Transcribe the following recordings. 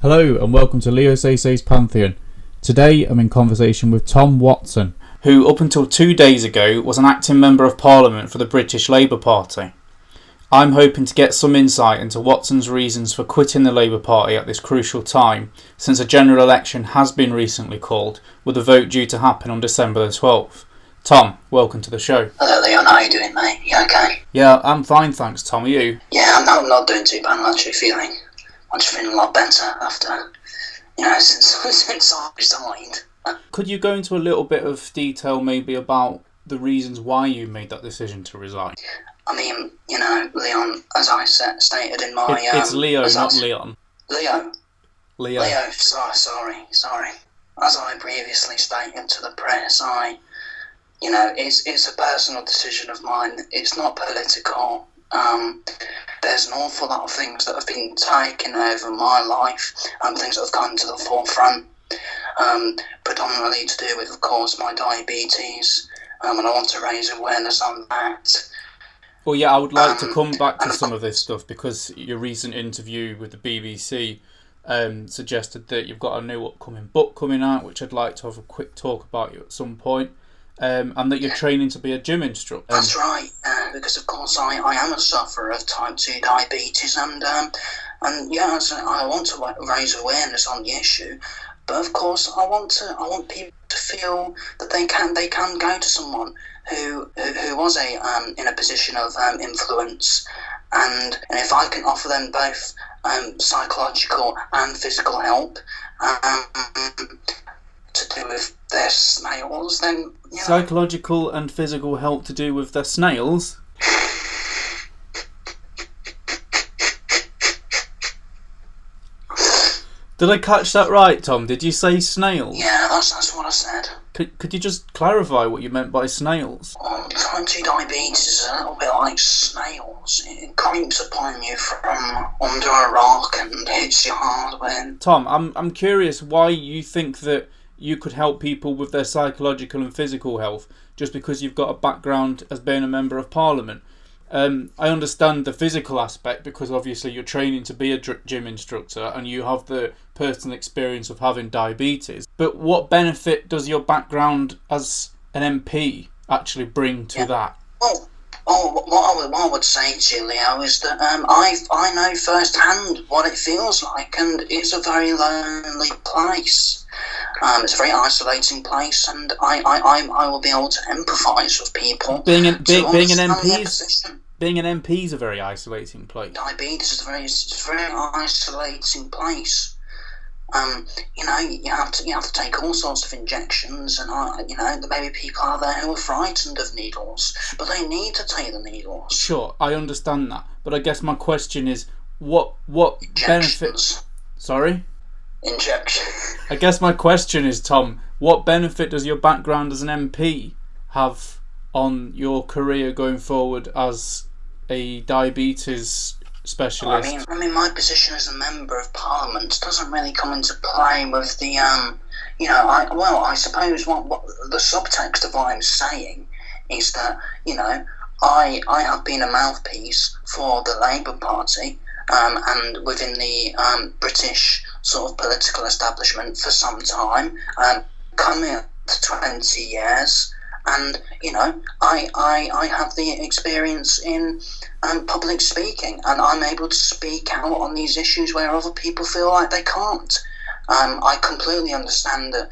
Hello and welcome to Leo Say's Pantheon. Today I'm in conversation with Tom Watson, who up until 2 days ago was an acting Member of Parliament for the British Labour Party. I'm hoping to get some insight into Watson's reasons for quitting the Labour Party at this crucial time, since a general election has been recently called, with a vote due to happen on December the 12th. Tom, welcome to the show. Hello Leon, how are you doing, mate? You okay? Yeah, I'm fine thanks, Tom. Are you? Yeah, I'm not doing too bad. I'm just feeling a lot better after, since I resigned. Could you go into a little bit of detail maybe about the reasons why you made that decision to resign? I mean, Leon, as I stated in my... It's Leo, not Leon. Leo. Leo. Sorry. As I previously stated to the press, it's a personal decision of mine. It's not political. There's an awful lot of things that have been taken over my life, things that have come to the forefront, predominantly to do with, of course, my diabetes, and I want to raise awareness on that. Well, yeah, I would like to come back to some of this stuff, because your recent interview with the BBC suggested that you've got a new upcoming book coming out, which I'd like to have a quick talk about you at some point. And that you're training to be a gym instructor. That's right, because of course I am a sufferer of type 2 diabetes, and so I want to raise awareness on the issue, but of course I want people to feel that they can go to someone who was in a position of influence, and if I can offer them both psychological and physical help to do with their snails, then psychological and physical help to do with their snails. Did I catch that right, Tom? Did you say snails? Yeah, that's what I said. Could you just clarify what you meant by snails? Type 2 diabetes is a little bit like snails. It creeps upon you from under a rock and hits you hard when... Tom, I'm curious why you think that you could help people with their psychological and physical health just because you've got a background as being a Member of Parliament. I understand the physical aspect because obviously you're training to be a gym instructor and you have the personal experience of having diabetes. But what benefit does your background as an MP actually bring to that? Well, what I would say to you, Leo, is that I know firsthand what it feels like, and it's a very lonely place. It's a very isolating place, and I will be able to empathise with people. Being an MP is a very isolating place. Diabetes is a very isolating place. You have to take all sorts of injections, and there may be people out there who are frightened of needles, but they need to take the needles. Sure, I understand that, but I guess my question is, what benefit? Sorry? Injection. I guess my question is, Tom, what benefit does your background as an MP have on your career going forward as a diabetes specialist? I mean, my position as a Member of Parliament doesn't really come into play with the, I suppose what the subtext of what I'm saying is that, I have been a mouthpiece for the Labour Party, and within the British sort of political establishment for some time, coming up to 20 years, and I have the experience in public speaking, and I'm able to speak out on these issues where other people feel like they can't. I completely understand that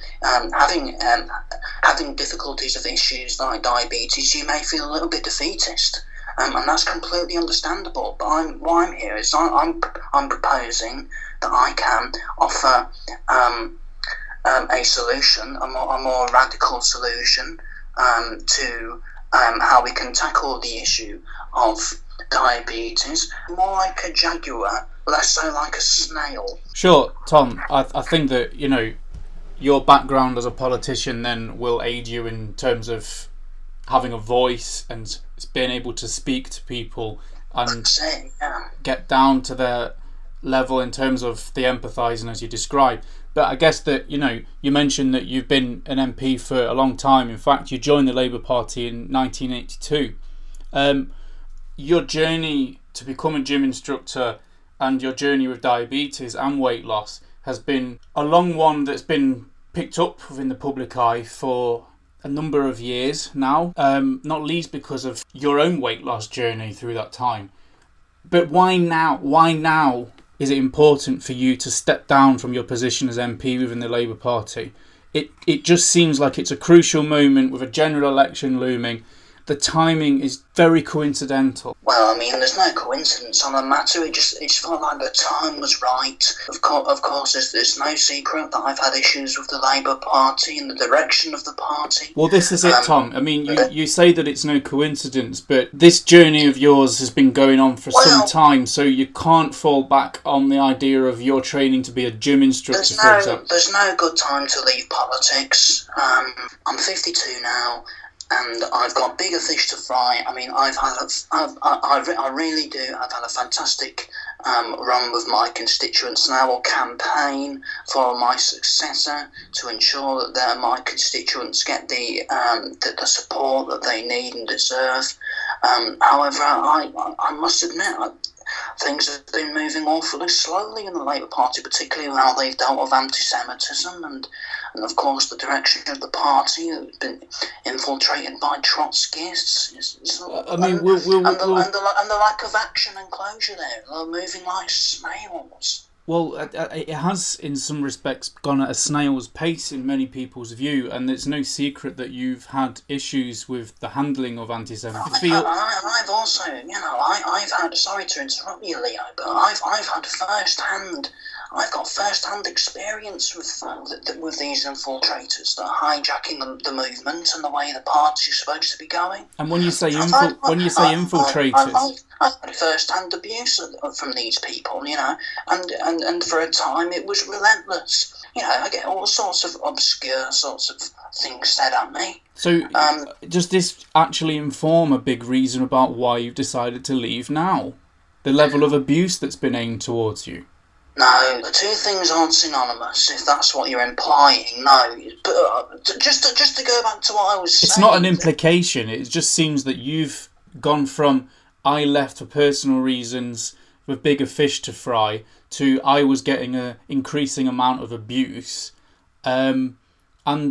having difficulties of issues like diabetes, you may feel a little bit defeatist, and that's completely understandable. But why I'm here is I'm proposing that I can offer a solution, a more radical solution to how we can tackle the issue of diabetes, more like a jaguar, less so like a snail. Sure, Tom, I think that, your background as a politician then will aid you in terms of having a voice and being able to speak to people and get down to their level in terms of the empathising as you describe. But I guess that, you mentioned that you've been an MP for a long time. In fact, you joined the Labour Party in 1982. Your journey to become a gym instructor and your journey with diabetes and weight loss has been a long one that's been picked up within the public eye for a number of years now, not least because of your own weight loss journey through that time. But why now? Why now is it important for you to step down from your position as MP within the Labour Party? It just seems like it's a crucial moment with a general election looming. The timing is very coincidental. Well, I mean, there's no coincidence on the matter. It just felt like the time was right. Of course, there's no secret that I've had issues with the Labour Party and the direction of the party. Well, this is it, Tom. I mean, you say that it's no coincidence, but this journey of yours has been going on for some time, so you can't fall back on the idea of your training to be a gym instructor, for example. There's no good time to leave politics. I'm 52 now. And I've got bigger fish to fry. I mean, I really do. I've had a fantastic run with my constituents, and I will campaign for my successor to ensure that my constituents get the support that they need and deserve. However, I must admit, things have been moving awfully slowly in the Labour Party, particularly how they've dealt with anti-Semitism and of course the direction of the party has been infiltrated by Trotskyists. And the lack of action and closure there. They're moving like snails. Well, it has, in some respects, gone at a snail's pace in many people's view, and it's no secret that you've had issues with the handling of anti-Semitism. I've also, I've had, sorry to interrupt you, Leo, but I've had I've got first-hand experience with these infiltrators that are hijacking the movement and the way the party is supposed to be going. And when you say infiltrators, I've had first-hand abuse from these people, and for a time it was relentless. I get all sorts of obscure sorts of things said at me. So, does this actually inform a big reason about why you've decided to leave now? The level of abuse that's been aimed towards you? No, the two things aren't synonymous, if that's what you're implying. No, but just to go back to what I was saying... It's not an implication. It just seems that you've gone from I left for personal reasons with bigger fish to fry to I was getting an increasing amount of abuse and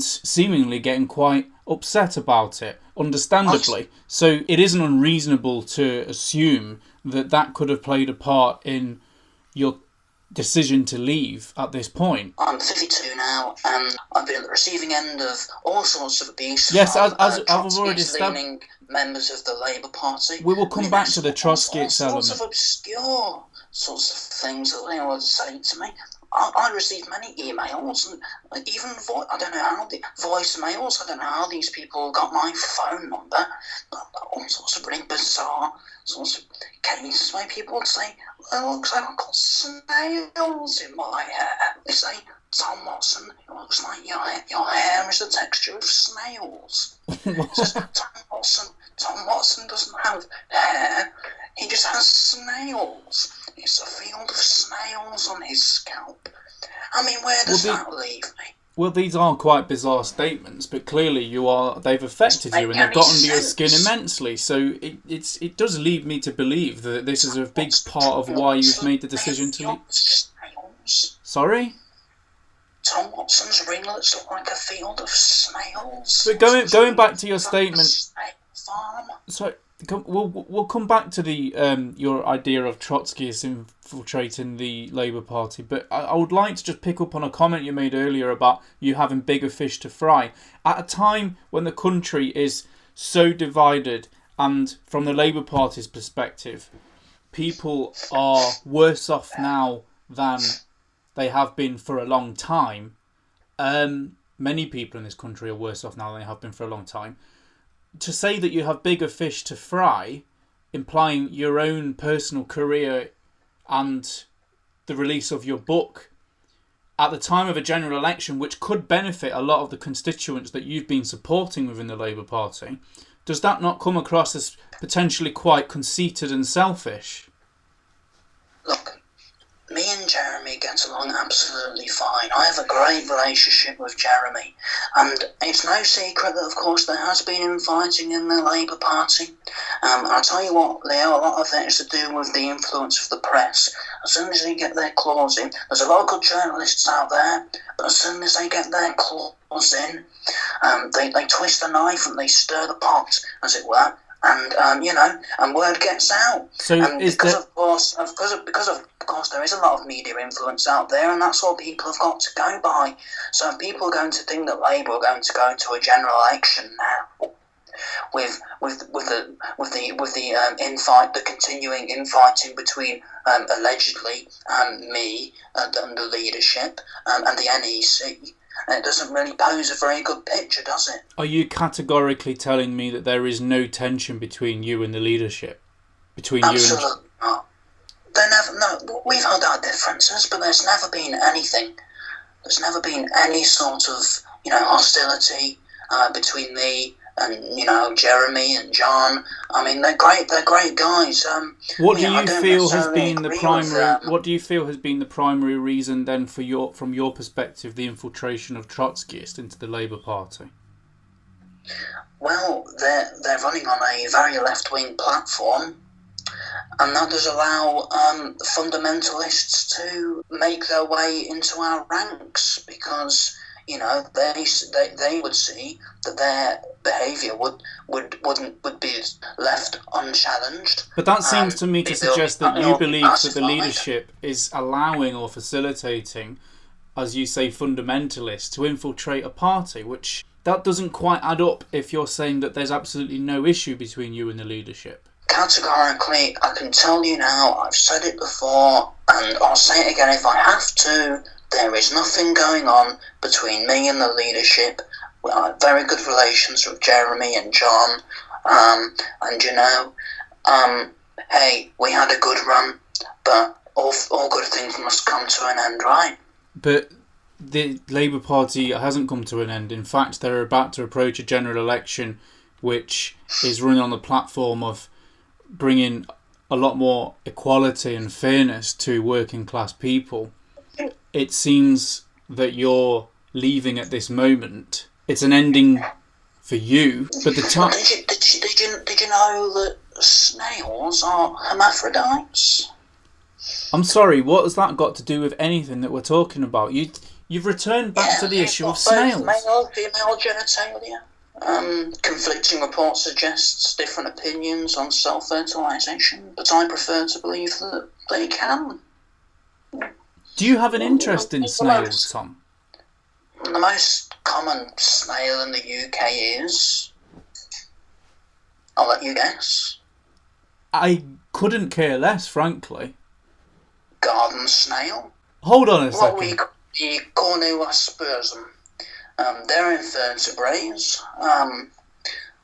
seemingly getting quite upset about it, understandably. So it isn't unreasonable to assume that could have played a part in your decision to leave at this point. I'm 52 now, and I've been at the receiving end of all sorts of abuse. Yes, as I've already established, members of the Labour Party. We will come back to the Trotskyist element. Sorts of obscure sorts of things that they would say to me. I received many emails and even voicemails. I don't know how these people got my phone number. All sorts of really bizarre sorts of cases where people would say, "Well, it looks like I've got snails in my hair." They say, "Tom Watson, it looks like your hair is the texture of snails." Says, Tom Watson doesn't have hair. He just has snails. It's a field of snails on his scalp. I mean, where does that leave me? Well, these are quite bizarre statements, but clearly they've affected you and they've got under your skin immensely. So it does lead me to believe that this is a big part of why you've made the decision to leave. Snails. Sorry? Tom Watson's ringlets look like a field of snails. But going back to your statement... Farm. So we'll come back to the your idea of Trotskyists infiltrating the Labour Party, but I would like to just pick up on a comment you made earlier about you having bigger fish to fry. At a time when the country is so divided, and from the Labour Party's perspective, people are worse off now than they have been for a long time. Many people in this country are worse off now than they have been for a long time. To say that you have bigger fish to fry, implying your own personal career and the release of your book at the time of a general election, which could benefit a lot of the constituents that you've been supporting within the Labour Party, does that not come across as potentially quite conceited and selfish? Look, me and Jeremy get along absolutely fine. I have a great relationship with Jeremy, and it's no secret that, of course, there has been infighting in the Labour Party. I'll tell you what, Leo, a lot of it is to do with the influence of the press. As soon as they get their claws in, there's a lot of good journalists out there, but as soon as they get their claws in, they twist the knife and they stir the pot, as it were. And and word gets out. So and is because that... of course there is a lot of media influence out there, and that's what people have got to go by. So if people are going to think that Labour are going to go into a general election now with the continuing infighting between allegedly me and the leadership and the NEC. It doesn't really pose a very good picture, does it? Are you categorically telling me that there is no tension between you and the leadership? Absolutely not. We've had our differences, but there's never been anything. There's never been any sort of, hostility between me and, Jeremy and John. I mean, they're great guys. What do you feel has been the primary? What do you feel has been the primary reason then from your perspective, the infiltration of Trotskyists into the Labour Party? Well, they're running on a very left-wing platform, and that does allow fundamentalists to make their way into our ranks because they would see that their behaviour would be left unchallenged. But that seems to me to suggest that you believe that the leadership is allowing or facilitating, as you say, fundamentalists to infiltrate a party, which that doesn't quite add up if you're saying that there's absolutely no issue between you and the leadership. Categorically, I can tell you now, I've said it before, and I'll say it again if I have to, there is nothing going on between me and the leadership. We have very good relations with Jeremy and John, hey, we had a good run, but all good things must come to an end, right? But the Labour Party hasn't come to an end. In fact, they're about to approach a general election which is running on the platform of bringing a lot more equality and fairness to working class people. It seems that you're leaving at this moment. It's an ending for you, but the time... Did you know that snails are hermaphrodites? I'm sorry, what has that got to do with anything that we're talking about? You've returned back to the issue of snails. Male, female genitalia. Conflicting reports suggests different opinions on self-fertilisation, but I prefer to believe that they can. Do you have an interest in snails, Tom? The most common snail in the UK is... I'll let you guess. I couldn't care less, frankly. Garden snail. Hold on a second. What we call the Cornuospermum. They're invertebrates.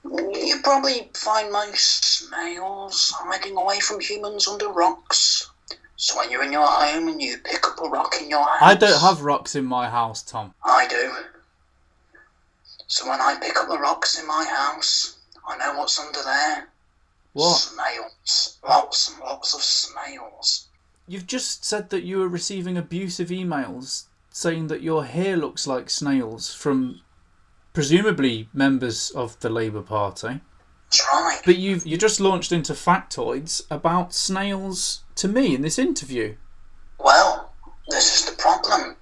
You probably find most snails hiding away from humans under rocks. So when you're in your home and you pick up a rock in your house... I don't have rocks in my house, Tom. I do. So when I pick up the rocks in my house, I know what's under there. What? Snails. Lots and lots of snails. You've just said that you were receiving abusive emails saying that your hair looks like snails from presumably members of the Labour Party. That's right. But you just launched into factoids about snails to me in this interview. Well, this is the problem.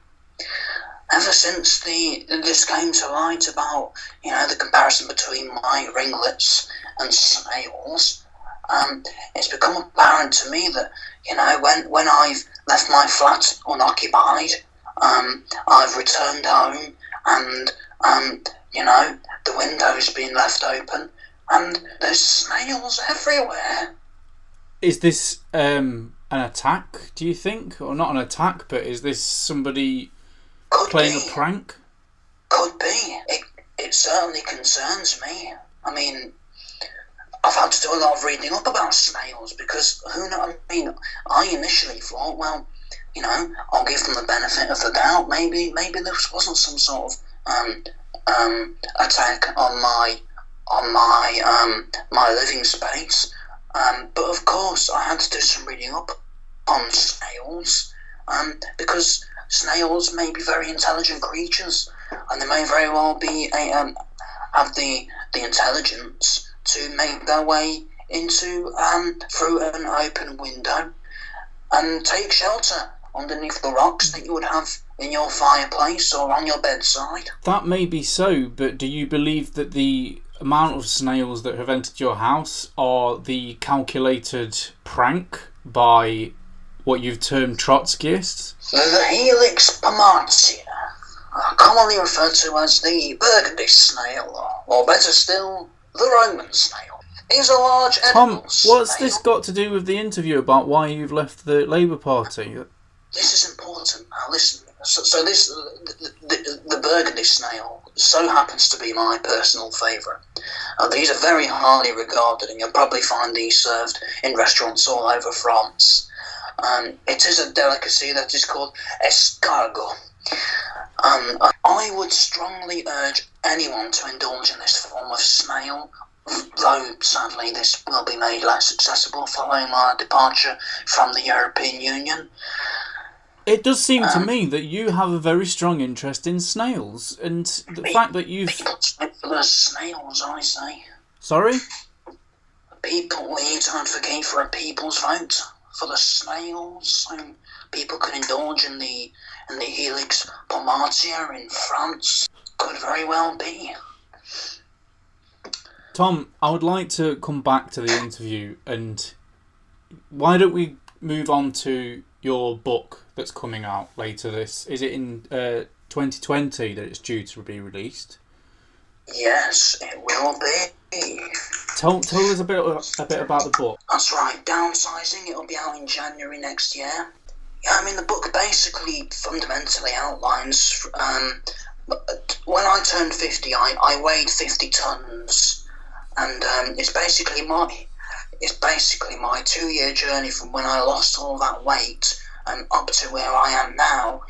Ever since this came to light about, the comparison between my ringlets and snails, it's become apparent to me that, when I've left my flat unoccupied, I've returned home and, the window's been left open and there's snails everywhere. Is this an attack, do you think? Or not an attack, but is this somebody playing a prank? Could be. It certainly concerns me. I mean, I've had to do a lot of reading up about snails because I initially thought, well, I'll give them the benefit of the doubt. Maybe this wasn't some sort of attack on my living space. But of course, I had to do some reading up on snails, because snails may be very intelligent creatures, and they may very well be have the intelligence to make their way into through an open window and take shelter underneath the rocks that you would have in your fireplace or on your bedside. That may be so, but do you believe that the amount of snails that have entered your house are the calculated prank by what you've termed Trotskyists? The Helix pomatia, commonly referred to as the Burgundy snail, or better still, the Roman snail, is a large edible snail. What's this got to do with the interview about why you've left the Labour Party? This is important. Now listen. So this, the Burgundy snail, so happens to be my personal favourite. These are very highly regarded, and you'll probably find these served in restaurants all over France. It is a delicacy that is called escargot. I would strongly urge anyone to indulge in this form of snail, though sadly this will be made less accessible following my departure from the European Union. It does seem to me that you have a very strong interest in snails, and the fact that you've... People vote for the snails, I say. Sorry? People, we need to advocate for a people's vote for the snails, so people can indulge in the Helix pomatia in France. Could very well be. Tom, I would like to come back to the interview, and why don't we move on to your book that's coming out later this... Is it in 2020 that it's due to be released? Yes, it will be. Tell us a bit about the book. That's right, Downsizing. It'll be out in January next year. Yeah, I mean, the book basically fundamentally outlines... when I turned 50, I weighed 50 tons, and it's basically my 2-year journey from when I lost all that weight up to where I am now.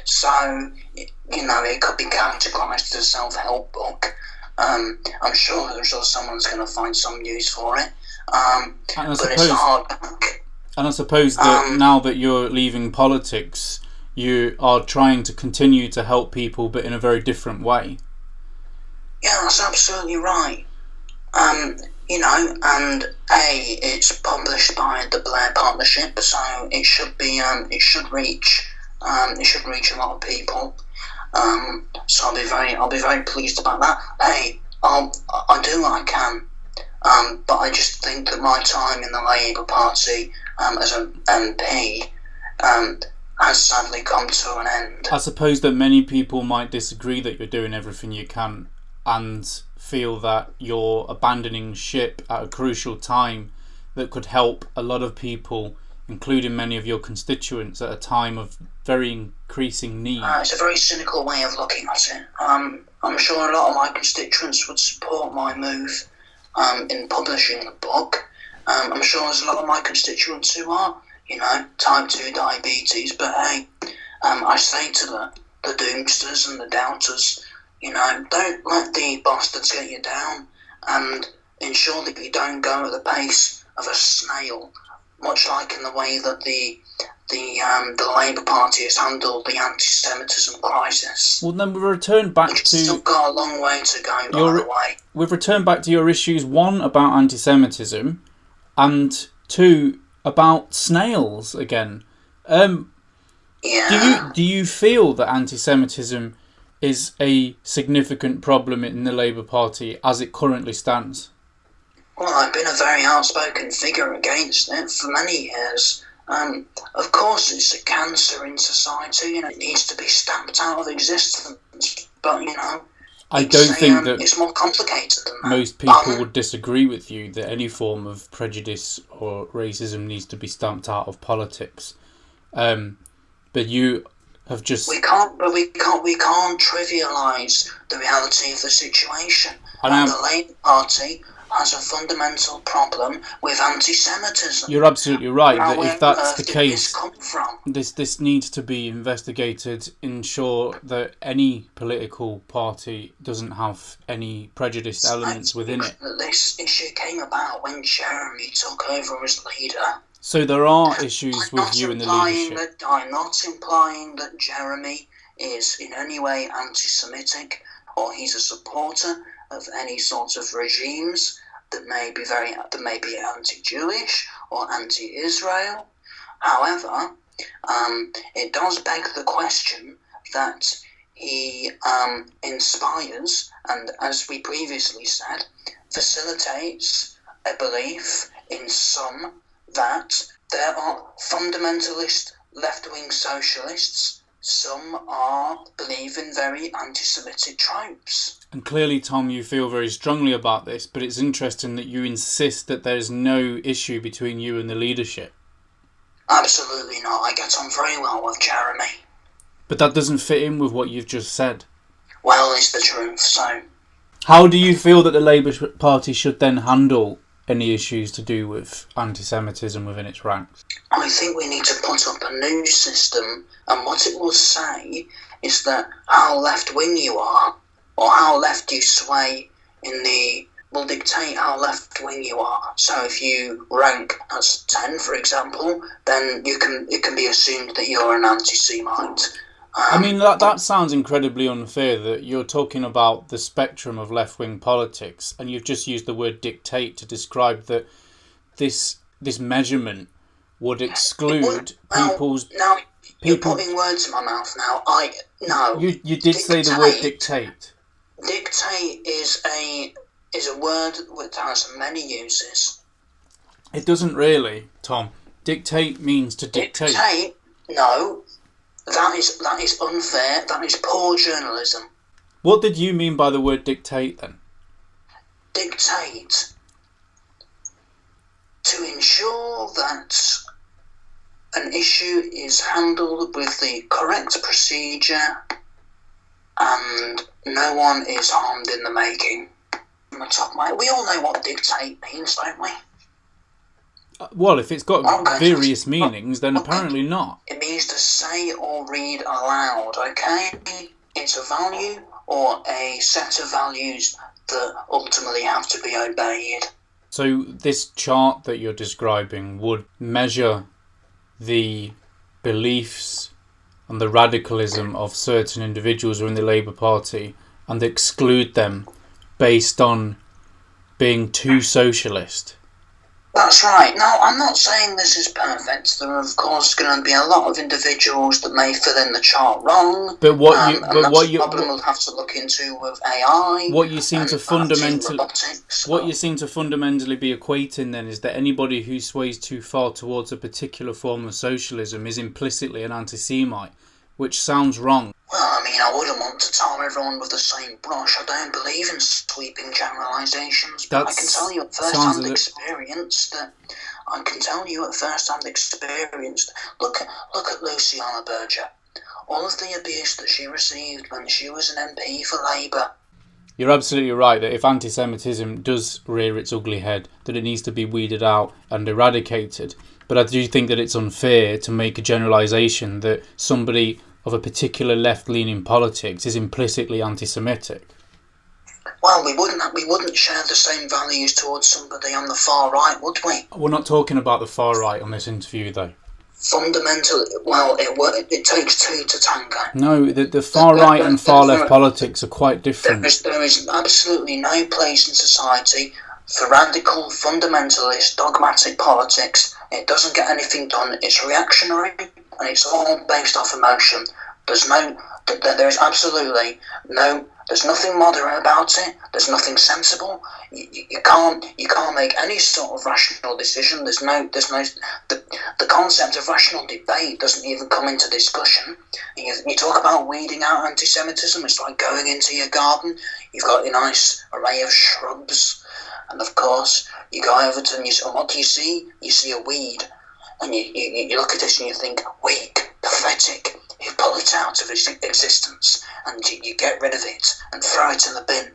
So, it could be categorised as a self-help book. I'm sure someone's going to find some use for it. But it's a hard book. And I suppose that now that you're leaving politics, you are trying to continue to help people, but in a very different way. Yeah, that's absolutely right. And it's published by the Blair Partnership, so it should be, it should reach a lot of people. So I'll be very pleased about that. I do what I can, but I just think that my time in the Labour Party as an MP has sadly come to an end. I suppose that many people might disagree that you're doing everything you can, and feel that you're abandoning ship at a crucial time that could help a lot of people, including many of your constituents, at a time of very increasing need. It's a very cynical way of looking at it. I'm sure a lot of my constituents would support my move in publishing the book. I'm sure there's a lot of my constituents who are, type 2 diabetes, but hey, I say to the doomsters and the doubters, don't let the bastards get you down, and ensure that you don't go at the pace of a snail, much like in the way that the Labour Party has handled the anti-Semitism crisis. Well, then we've returned back to... still got a long way to go, by the way. We've returned back to your issues, 1, about anti-Semitism, and 2, about snails again. Yeah. Do you feel that anti-Semitism is a significant problem in the Labour Party as it currently stands? Well, I've been a very outspoken figure against it for many years. Of course, it's a cancer in society, it needs to be stamped out of existence. But I don't think that it's more complicated than that. Most people would disagree with you that any form of prejudice or racism needs to be stamped out of politics. But you have just... We can't trivialise the reality of the situation. And the Labour Party has a fundamental problem with anti-Semitism. You're absolutely right. That if that's the case, this needs to be investigated. Ensure that any political party doesn't have any prejudiced elements within it. This issue came about when Jeremy took over as leader. So there are issues with you and the leadership. I'm not implying that Jeremy is in any way anti-Semitic or he's a supporter of any sort of regimes that may be anti-Jewish or anti-Israel. However, it does beg the question that he inspires and, as we previously said, facilitates a belief in some that there are fundamentalist left-wing socialists. Some believe in very anti-Semitic tropes. And clearly, Tom, you feel very strongly about this, but it's interesting that you insist that there's no issue between you and the leadership. Absolutely not. I get on very well with Jeremy. But that doesn't fit in with what you've just said. Well, it's the truth, so... How do you feel that the Labour Party should then handle any issues to do with anti-Semitism within its ranks? I think we need to put up a new system, and what it will say is that how left-wing you are, or how left you sway will dictate how left-wing you are. So if you rank as 10, for example, then it can be assumed that you're an anti-Semite. I mean, that sounds incredibly unfair that you're talking about the spectrum of left-wing politics and you've just used the word dictate to describe that this measurement would exclude people's... Now, you're putting words in my mouth now. You did say the word dictate. Dictate is a word which has many uses. It doesn't really, Tom. Dictate means to dictate. Dictate? No. That is unfair. That is poor journalism. What did you mean by the word dictate then? Dictate. To ensure that an issue is handled with the correct procedure and no one is harmed in the making. From the top of my head, we all know what dictate means, don't we? Well, if it's got various meanings, then apparently not. It means to say or read aloud, okay? It's a value or a set of values that ultimately have to be obeyed. So this chart that you're describing would measure the beliefs and the radicalism of certain individuals within the Labour Party and exclude them based on being too socialist. That's right. Now, I'm not saying this is perfect. There are, of course, going to be a lot of individuals that may fill in the chart wrong. But that's a problem we'll have to look into with AI. What you seem to fundamentally be equating then is that anybody who sways too far towards a particular form of socialism is implicitly an anti-Semite, which sounds wrong. Well, I mean, I wouldn't want to tar everyone with the same brush. I don't believe in sweeping generalisations, but I can tell you at first-hand experience that... Look at Luciana Berger. All of the abuse that she received when she was an MP for Labour. You're absolutely right that if anti-Semitism does rear its ugly head, that it needs to be weeded out and eradicated. But I do think that it's unfair to make a generalisation that somebody of a particular left-leaning politics is implicitly anti-Semitic. Well, we wouldn't share the same values towards somebody on the far right, would we? We're not talking about the far right on this interview, though. Fundamentally, well, it takes two to tango. No, the far right and far left politics are quite different. There is absolutely no place in society for radical, fundamentalist, dogmatic politics. It doesn't get anything done. It's reactionary, and it's all based off emotion. There's nothing moderate about it. There's nothing sensible. You can't make any sort of rational decision. The concept of rational debate doesn't even come into discussion. You talk about weeding out anti-Semitism. It's like going into your garden. You've got a nice array of shrubs, and of course you go over to and what do you see? You see a weed, and you look at this and you think weak, pathetic. You pull it out of its existence and you get rid of it and throw it in the bin.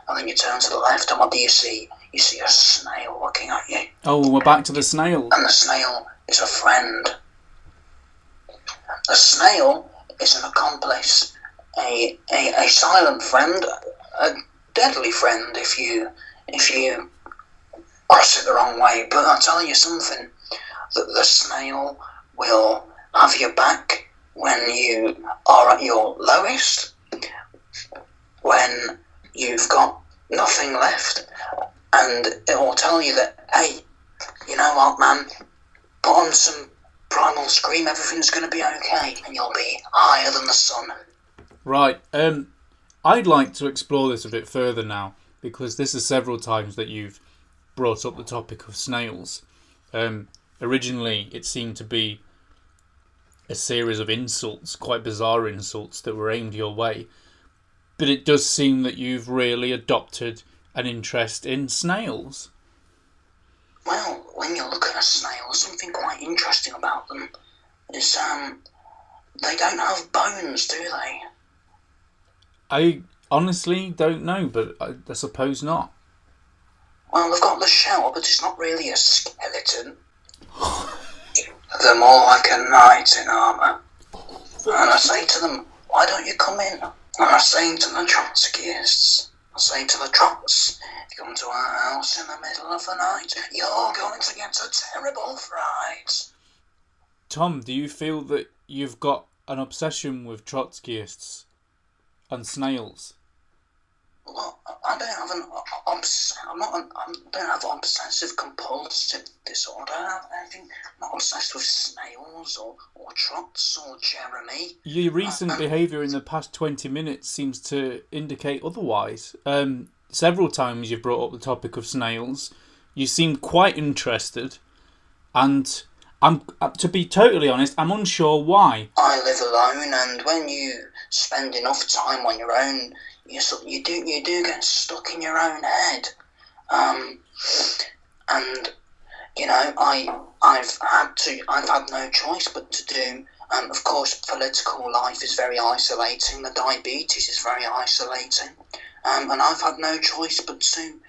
And then you turn to the left and what do you see? You see a snail looking at you. Oh, we're back to the snail. And the snail is a friend. The snail is an accomplice, a silent friend, a deadly friend if you cross it the wrong way. But I'll tell you something. that the snail will have your back when you are at your lowest, when you've got nothing left, and it will tell you that, hey, you know what, man, put on some Primal Scream, everything's going to be okay, and you'll be higher than the sun. Right. I'd like to explore this a bit further now, because this is several times that you've brought up the topic of snails. Originally, it seemed to be a series of insults, quite bizarre insults, that were aimed your way. But it does seem that you've really adopted an interest in snails. Well, when you look at a snail, something quite interesting about them is they don't have bones, do they? I honestly don't know, but I suppose not. Well, they've got the shell, but it's not really a skeleton. They're more like a knight in armour. And I say to them, why don't you come in? And I say to the Trotskyists, I say to the Trots, if you come to our house in the middle of the night, you're going to get a terrible fright. Tom, do you feel that you've got an obsession with Trotskyists and snails? Well, I don't have I don't have obsessive compulsive disorder. I'm not obsessed with snails or trots or Jeremy. Your recent behaviour in the past 20 minutes seems to indicate otherwise. Several times you've brought up the topic of snails. You seem quite interested, and to be totally honest, I'm unsure why. I live alone, and when you spend enough time on your own, you do get stuck in your own head, and you know I've had no choice but to do. Of course, political life is very isolating. The diabetes is very isolating, and I've had no choice but to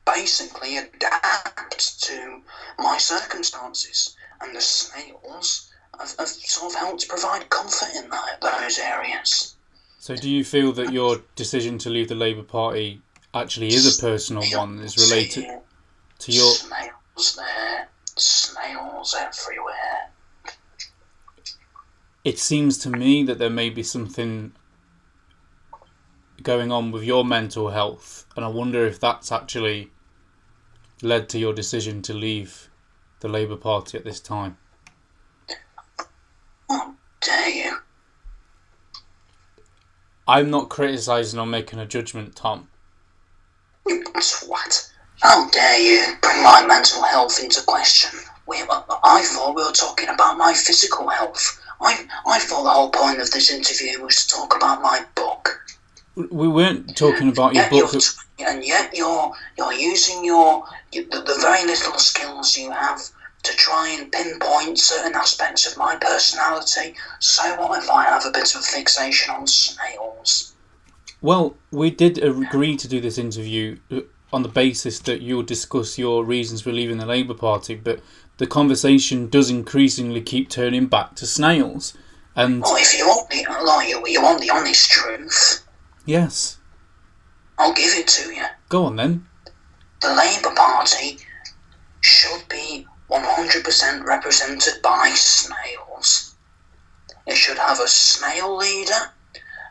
basically adapt to my circumstances. And the snails have sort of helped provide comfort in those areas. So do you feel that your decision to leave the Labour Party actually is a personal one, is related to your... Snails there, snails everywhere. It seems to me that there may be something going on with your mental health, and I wonder if that's actually led to your decision to leave the Labour Party at this time. How dare you? I'm not criticising or making a judgment, Tom. You twat. How dare you bring my mental health into question? I thought we were talking about my physical health. I thought the whole point of this interview was to talk about my book. We weren't talking about your book. And yet you're using the very little skills you have to try and pinpoint certain aspects of my personality. So what if I have a bit of fixation on snails? Well, we did agree to do this interview on the basis that you'll discuss your reasons for leaving the Labour Party, but the conversation does increasingly keep turning back to snails. And well, if you want the honest truth, yes, I'll give it to you. Go on then. The Labour Party should be 100% represented by snails. It should have a snail leader,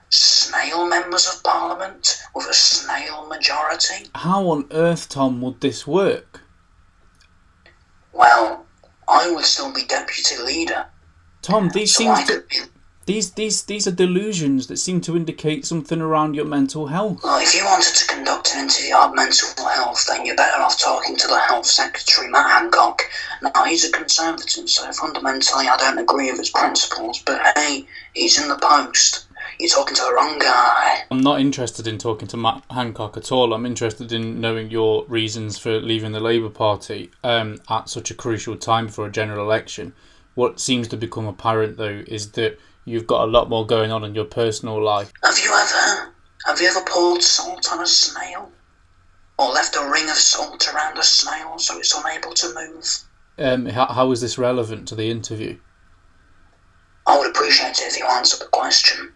snail members of parliament with a snail majority. How on earth, Tom, would this work? Well, I would still be deputy leader. Tom, these are delusions that seem to indicate something around your mental health. Well, if you wanted to conduct an interview on mental health, then you're better off talking to the Health Secretary, Matt Hancock. Now, he's a Conservative, so fundamentally I don't agree with his principles, but hey, he's in the post. You're talking to the wrong guy. I'm not interested in talking to Matt Hancock at all. I'm interested in knowing your reasons for leaving the Labour Party at such a crucial time for a general election. What seems to become apparent, though, is that you've got a lot more going on in your personal life. Have you ever poured salt on a snail? Or left a ring of salt around a snail so it's unable to move? How is this relevant to the interview? I would appreciate it if you answered the question.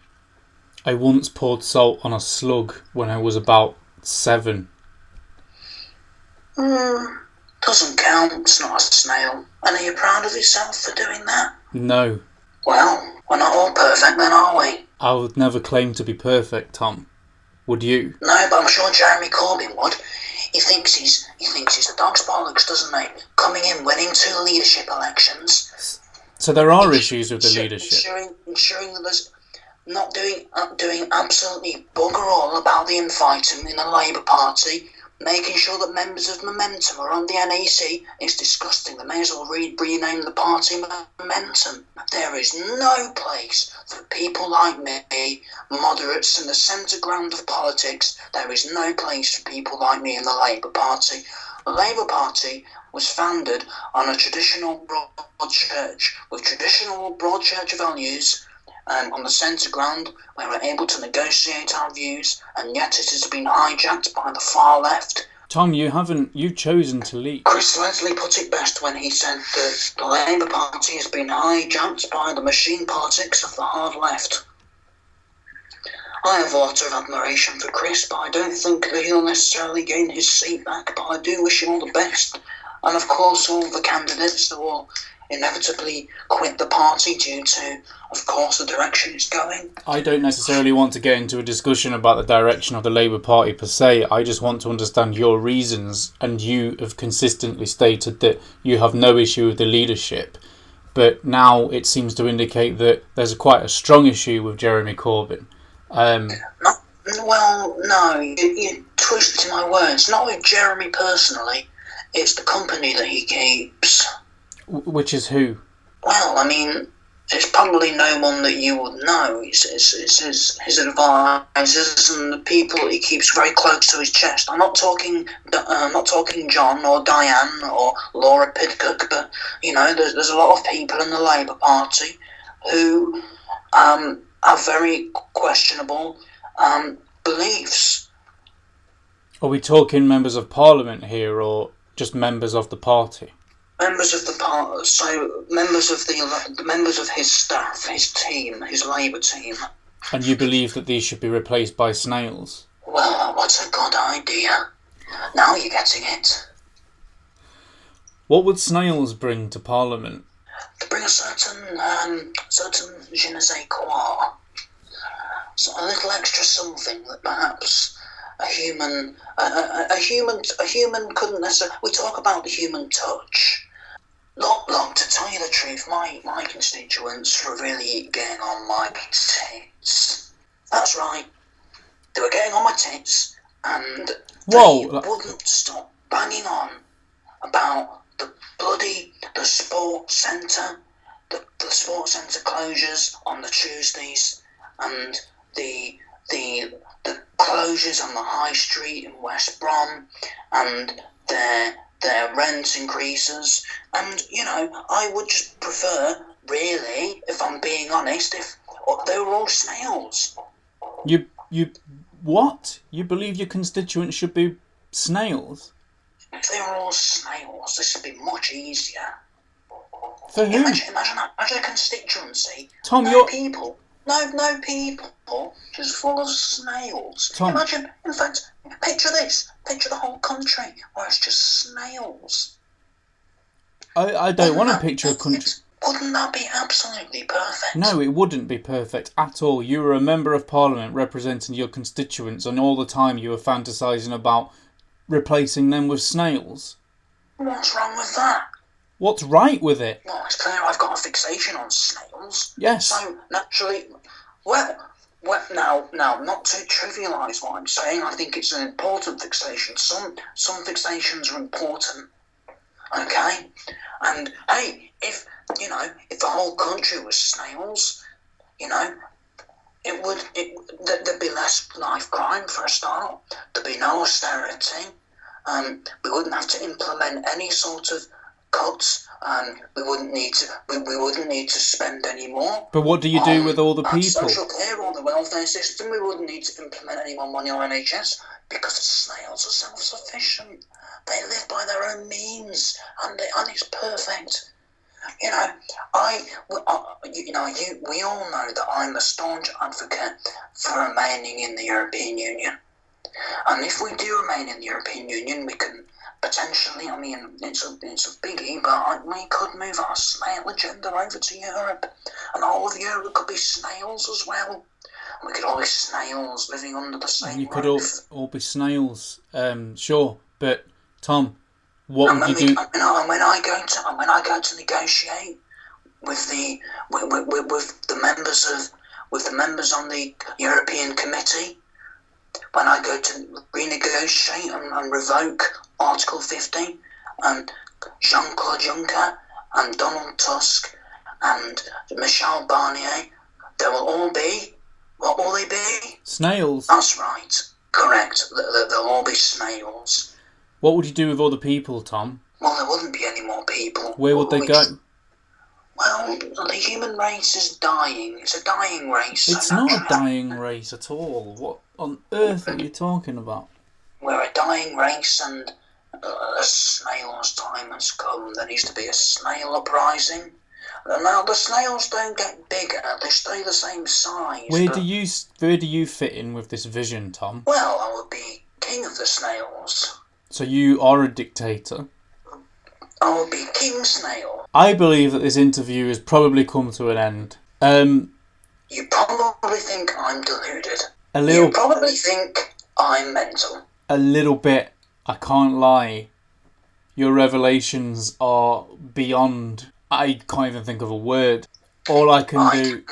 I once poured salt on a slug when I was about 7. Doesn't count, it's not a snail. And are you proud of yourself for doing that? No. Well, we're not all perfect then, are we? I would never claim to be perfect, Tom. Would you? No, but I'm sure Jeremy Corbyn would. He thinks he's the dog's bollocks, doesn't he? Coming in, winning 2 leadership elections. So there are issues with the leadership. Ensuring that there's not doing absolutely bugger all about the infighting in the Labour Party. Making sure that members of Momentum are on the NEC is disgusting. They may as well rename the party Momentum. There is no place for people like me, moderates in the centre ground of politics. There is no place for people like me in the Labour Party. The Labour Party was founded on a traditional broad church, with traditional broad church values, on the centre ground, where we're able to negotiate our views, and yet it has been hijacked by the far left. Tom, you've chosen to lead. Chris Leslie put it best when he said that the Labour Party has been hijacked by the machine politics of the hard left. I have a lot of admiration for Chris, but I don't think that he'll necessarily gain his seat back, but I do wish him all the best. And of course all the candidates that will inevitably quit the party due to, of course, the direction it's going. I don't necessarily want to get into a discussion about the direction of the Labour Party per se. I just want to understand your reasons, and you have consistently stated that you have no issue with the leadership. But now it seems to indicate that there's quite a strong issue with Jeremy Corbyn. No, you twisted my words. Not with Jeremy personally. It's the company that he keeps. Which is who? Well, I mean, it's probably no one that you would know. It's his advisors and the people that he keeps very close to his chest. I'm not talking John or Diane or Laura Pidcock, but there's a lot of people in the Labour Party who have very questionable beliefs. Are we talking members of Parliament here, or just members of the party? Members of the party, so members of his staff, his team, his Labour team. And you believe that these should be replaced by snails? Well, what's a good idea? Now you're getting it. What would snails bring to Parliament? To bring a certain je ne sais quoi. So a little extra something that perhaps a human couldn't necessarily. We talk about the human touch. Look, to tell you the truth, my constituents were really getting on my tits. That's right. They were getting on my tits, and they wouldn't stop banging on about the sports centre, the sports centre closures on the Tuesdays, and the closures on the High Street in West Brom, and their rent increases. And I would just prefer, really, if I'm being honest, if they were all snails. You what? You believe your constituents should be snails? If they were all snails, this would be much easier. For who? Imagine a constituency. Tom, no people, just full of snails. Tom. Imagine, in fact, picture this. Picture the whole country where it's just snails. I don't want to picture a country. Wouldn't that be absolutely perfect? No, it wouldn't be perfect at all. You were a member of Parliament representing your constituents, and all the time you were fantasising about replacing them with snails. What's wrong with that? What's right with it? Well, it's clear I've got a fixation on snails. Yes. So, naturally, now, not to trivialise what I'm saying, I think it's an important fixation. Some fixations are important, okay? And, hey, if the whole country was snails, there'd be less life crime for a start. There'd be no austerity. We wouldn't have to implement any sort of cuts. We wouldn't need to spend any more. But what do you do with all the people? Social care or the welfare system. We wouldn't need to implement any more money on NHS because the snails are self-sufficient. They live by their own means, and it's perfect. We all know that I'm a staunch advocate for remaining in the European Union. And if we do remain in the European Union, we can potentially, I mean, it's a biggie, but we could move our snail agenda over to Europe, and all of Europe could be snails as well. We could all be snails living under the same You could roof. all be snails. Sure, but Tom, what would you do? And when I go to negotiate with the members on the European Committee, when I go to renegotiate and revoke Article 50, and Jean-Claude Juncker and Donald Tusk and Michel Barnier, they will all be, what will they be? Snails. That's right. Correct. They'll all be snails. What would you do with all the people, Tom? Well, there wouldn't be any more people. Where would they go? Well, the human race is dying. It's a dying race. It's not a dying race at all. What on earth are you talking about? We're a dying race, and a snail's time has come. There needs to be a snail uprising. Now, the snails don't get bigger. They stay the same size. Where do you fit in with this vision, Tom? Well, I would be king of the snails. So you are a dictator? I would be King Snail. I believe that this interview has probably come to an end. You probably think I'm deluded. You probably think I'm mental. A little bit. I can't lie. Your revelations are beyond. I can't even think of a word. All I can do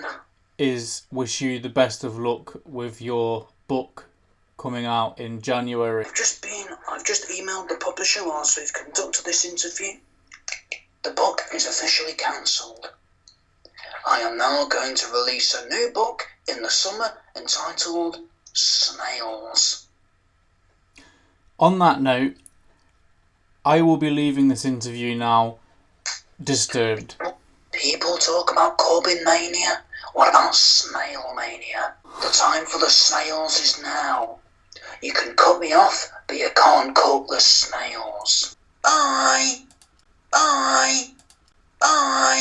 is wish you the best of luck with your book coming out in January. I've just emailed the publisher whilst we've conducted this interview. The book is officially cancelled. I am now going to release a new book in the summer entitled Snails. On that note, I will be leaving this interview now disturbed. People talk about Corbyn mania. What about snail mania? The time for the snails is now. You can cut me off, but you can't cut the snails. Bye! Bye! Bye!